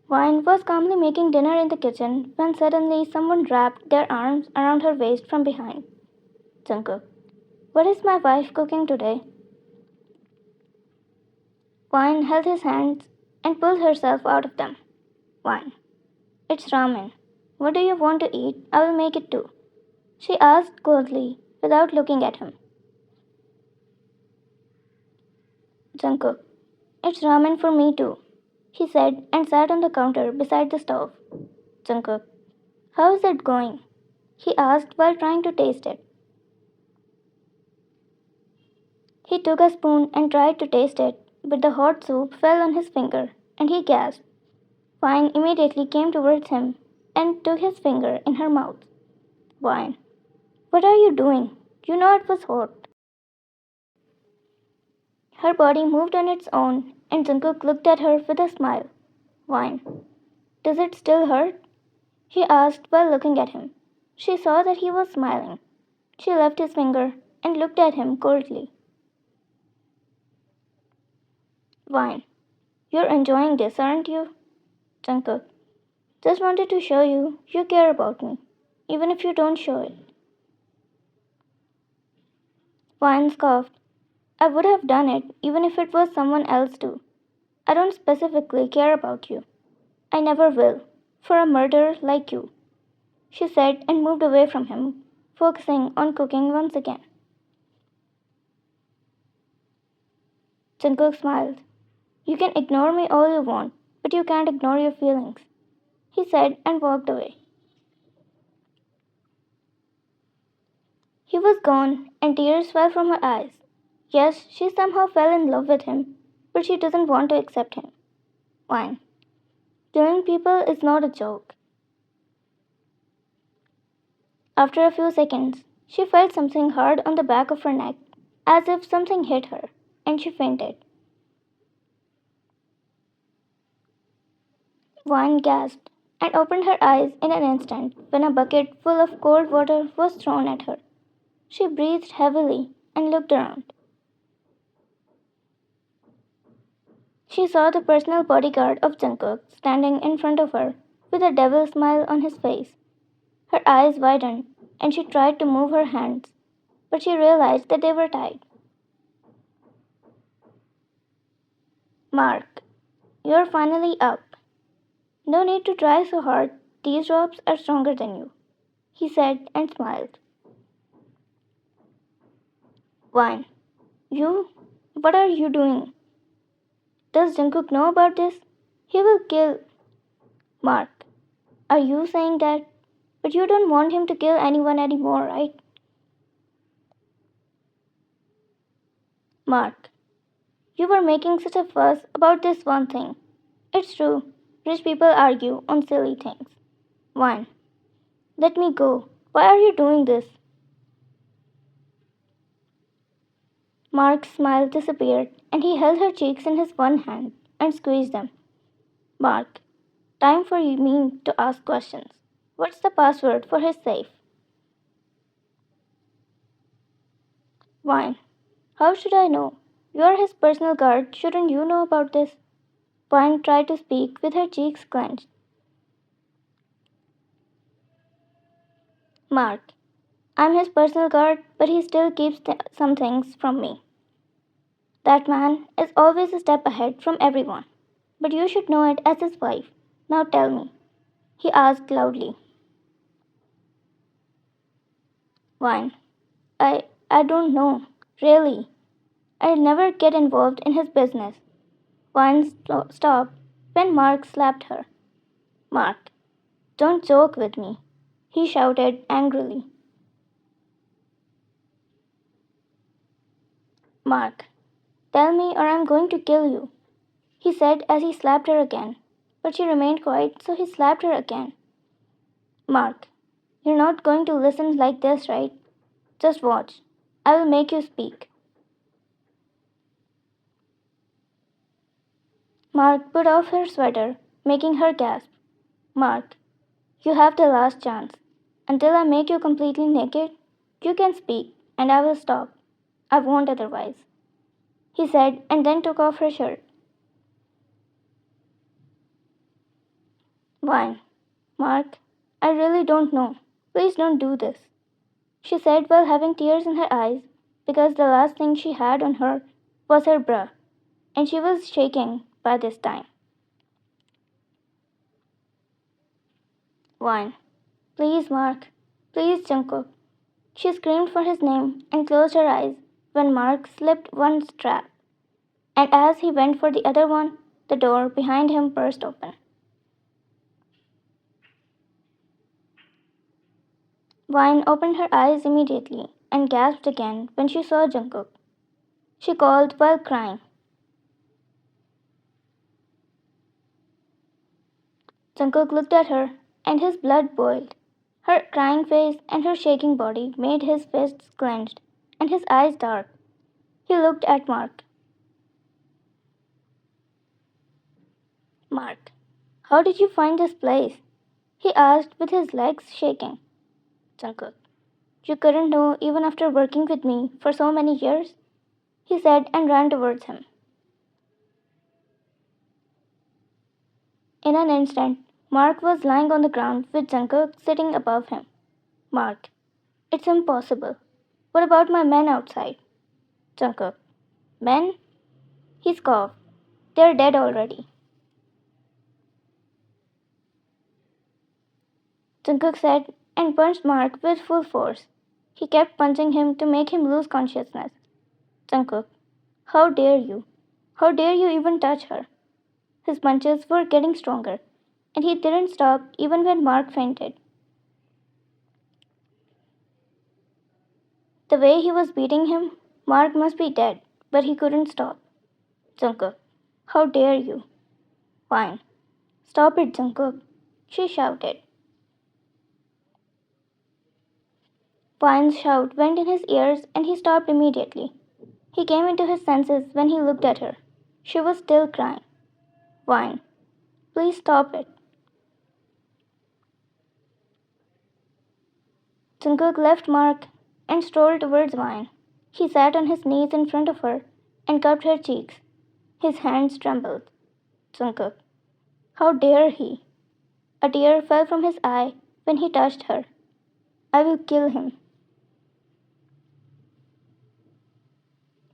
Wine was calmly making dinner in the kitchen when suddenly someone wrapped their arms around her waist from behind. Jungkook, what is my wife cooking today? Wine held his hands and pulled herself out of them. Wine, it's ramen. What do you want to eat? I will make it too. She asked coldly, without looking at him. Jungkook, it's ramen for me too, he said and sat on the counter beside the stove. Jungkook, how is it going? He asked while trying to taste it. He took a spoon and tried to taste it, but the hot soup fell on his finger, and he gasped. Wine immediately came towards him and took his finger in her mouth. Wine, what are you doing? You know it was hot. Her body moved on its own, and Jungkook looked at her with a smile. Wine, does it still hurt? He asked while looking at him. She saw that he was smiling. She left his finger and looked at him coldly. Wine, you're enjoying this, aren't you? Jungkook, just wanted to show you care about me, even if you don't show it. Wine scoffed. I would have done it even if it was someone else too. I don't specifically care about you. I never will, for a murderer like you, she said and moved away from him, focusing on cooking once again. Jungkook smiled. You can ignore me all you want, but you can't ignore your feelings, he said and walked away. He was gone, and tears fell from her eyes. Yes, she somehow fell in love with him, but she doesn't want to accept him. Wine. Killing people is not a joke. After a few seconds, she felt something hard on the back of her neck, as if something hit her, and she fainted. Wine gasped and opened her eyes in an instant when a bucket full of cold water was thrown at her. She breathed heavily and looked around. She saw the personal bodyguard of Jungkook standing in front of her with a devil smile on his face. Her eyes widened and she tried to move her hands, but she realized that they were tied. Mark, you're finally up. No need to try so hard. These ropes are stronger than you, he said and smiled. Wine, you? What are you doing? Does Jungkook know about this? He will kill. Mark, are you saying that? But you don't want him to kill anyone anymore, right? Mark, you were making such a fuss about this one thing. It's true, rich people argue on silly things. Wine, let me go. Why are you doing this? Mark's smile disappeared and he held her cheeks in his one hand and squeezed them. Mark, time for me to ask questions. What's the password for his safe? Wine, how should I know? You're his personal guard. Shouldn't you know about this? Wine tried to speak with her cheeks clenched. Mark, I'm his personal guard, but he still keeps some things from me. That man is always a step ahead from everyone. But you should know it as his wife. Now tell me, he asked loudly. Wine, I don't know, really. I'd never get involved in his business. Wine stopped when Mark slapped her. Mark, don't joke with me, he shouted angrily. Mark, tell me or I'm going to kill you, he said as he slapped her again. But she remained quiet, so he slapped her again. Mark, you're not going to listen like this, right? Just watch. I will make you speak. Mark put off her sweater, making her gasp. Mark, you have the last chance. Until I make you completely naked, you can speak, and I will stop. I won't otherwise, he said, and then took off her shirt. Wine. Mark, I really don't know. Please don't do this, she said while having tears in her eyes because the last thing she had on her was her bra, and she was shaking by this time. Wine. Please, Mark. Please, Jungkook. She screamed for his name and closed her eyes when Mark slipped one strap, and as he went for the other one, the door behind him burst open. Vine opened her eyes immediately and gasped again when she saw Jungkook. She called while crying. Jungkook looked at her, and his blood boiled. Her crying face and her shaking body made his fists clenched and his eyes dark. He looked at Mark. Mark, how did you find this place? He asked with his legs shaking. Jungkook, you couldn't know even after working with me for so many years? He said and ran towards him. In an instant, Mark was lying on the ground with Jungkook sitting above him. Mark, it's impossible. What about my men outside? Jungkook, men? He scoffed. They're dead already. Jungkook said and punched Mark with full force. He kept punching him to make him lose consciousness. Jungkook, how dare you? How dare you even touch her? His punches were getting stronger, and he didn't stop even when Mark fainted. The way he was beating him, Mark must be dead, but he couldn't stop. Jungkook, how dare you? Fine. Stop it, Jungkook, she shouted. Vine's shout went in his ears and he stopped immediately. He came into his senses when he looked at her. She was still crying. Vine, please stop it. Jungkook left Mark and strolled towards Vine. He sat on his knees in front of her and cupped her cheeks. His hands trembled. Jungkook, how dare he? A tear fell from his eye when he touched her. I will kill him.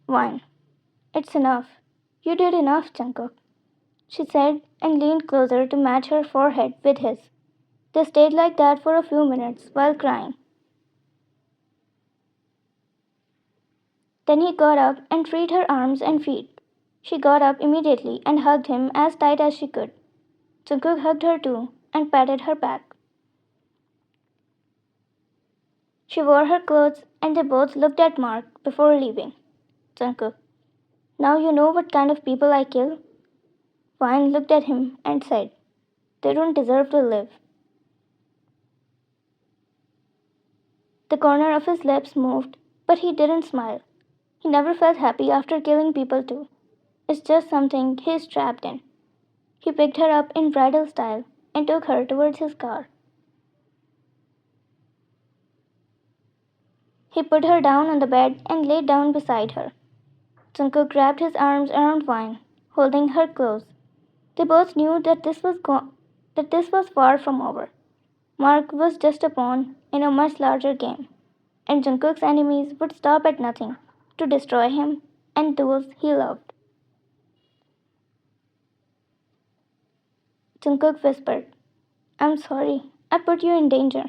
Vine, it's enough. You did enough, Jungkook, she said and leaned closer to match her forehead with his. They stayed like that for a few minutes while crying. Then he got up and freed her arms and feet. She got up immediately and hugged him as tight as she could. Jungkook hugged her too and patted her back. She wore her clothes and they both looked at Mark before leaving. Jungkook, now you know what kind of people I kill? Vine looked at him and said, they don't deserve to live. The corner of his lips moved, but he didn't smile. He never felt happy after killing people too. It's just something he's trapped in. He picked her up in bridal style and took her towards his car. He put her down on the bed and laid down beside her. Jungkook grabbed his arms around Vine, holding her close. They both knew that this was far from over. Mark was just a pawn in a much larger game, and Jungkook's enemies would stop at nothing to destroy him and those he loved. Jungkook whispered, I'm sorry, I put you in danger.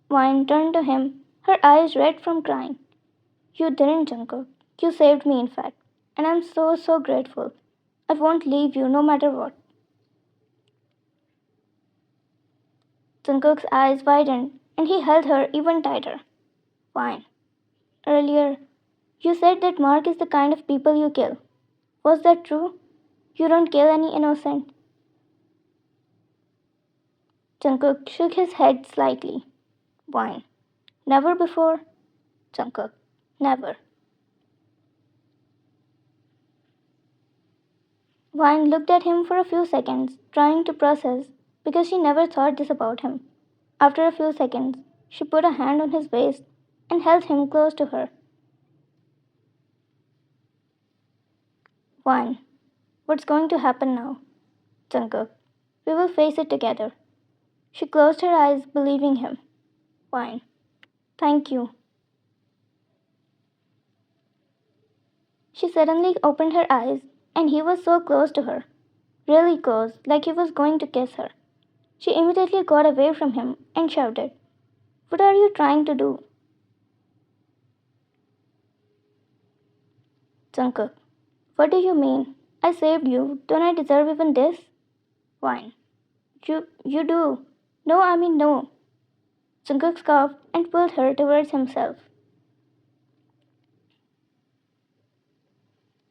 Vine turned to him, her eyes red from crying. You didn't, Jungkook. You saved me, in fact, and I'm so, so grateful. I won't leave you no matter what. Jungkook's eyes widened, and he held her even tighter. Fine. Earlier, you said that Mark is the kind of people you kill. Was that true? You don't kill any innocent. Jungkook shook his head slightly. Wine. Never before? Jungkook. Never. Vine looked at him for a few seconds, trying to process, because she never thought this about him. After a few seconds, she put a hand on his waist and held him close to her. Vine, what's going to happen now? Jungkook. We will face it together. She closed her eyes, believing him. Fine. Thank you. She suddenly opened her eyes, and he was so close to her. Really close, like he was going to kiss her. She immediately got away from him and shouted, "What are you trying to do?" Jungkook, what do you mean? I saved you. Don't I deserve even this? Fine. You do. No, I mean no. Jungkook scoffed and pulled her towards himself.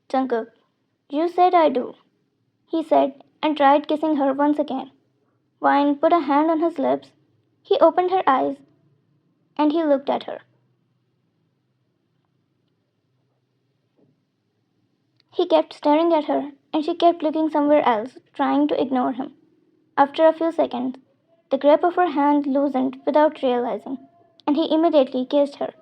Jungkook, you said I do, he said and tried kissing her once again. Vine put a hand on his lips. He opened her eyes and he looked at her. He kept staring at her and she kept looking somewhere else, trying to ignore him. After a few seconds, the grip of her hand loosened without realizing, and he immediately kissed her.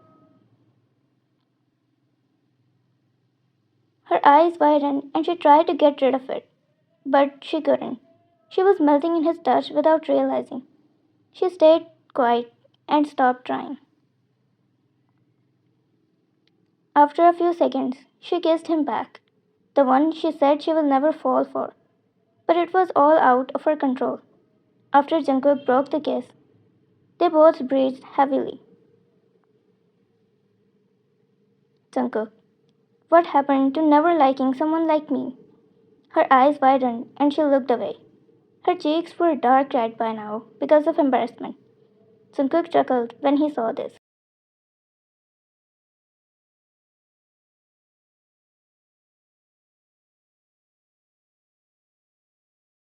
Her eyes widened and she tried to get rid of it, but she couldn't. She was melting in his touch without realizing. She stayed quiet and stopped trying. After a few seconds, she kissed him back, the one she said she will never fall for. But it was all out of her control. After Jungkook broke the kiss, they both breathed heavily. Jungkook, what happened to never liking someone like me? Her eyes widened and she looked away. Her cheeks were dark red by now because of embarrassment. Jungkook chuckled when he saw this.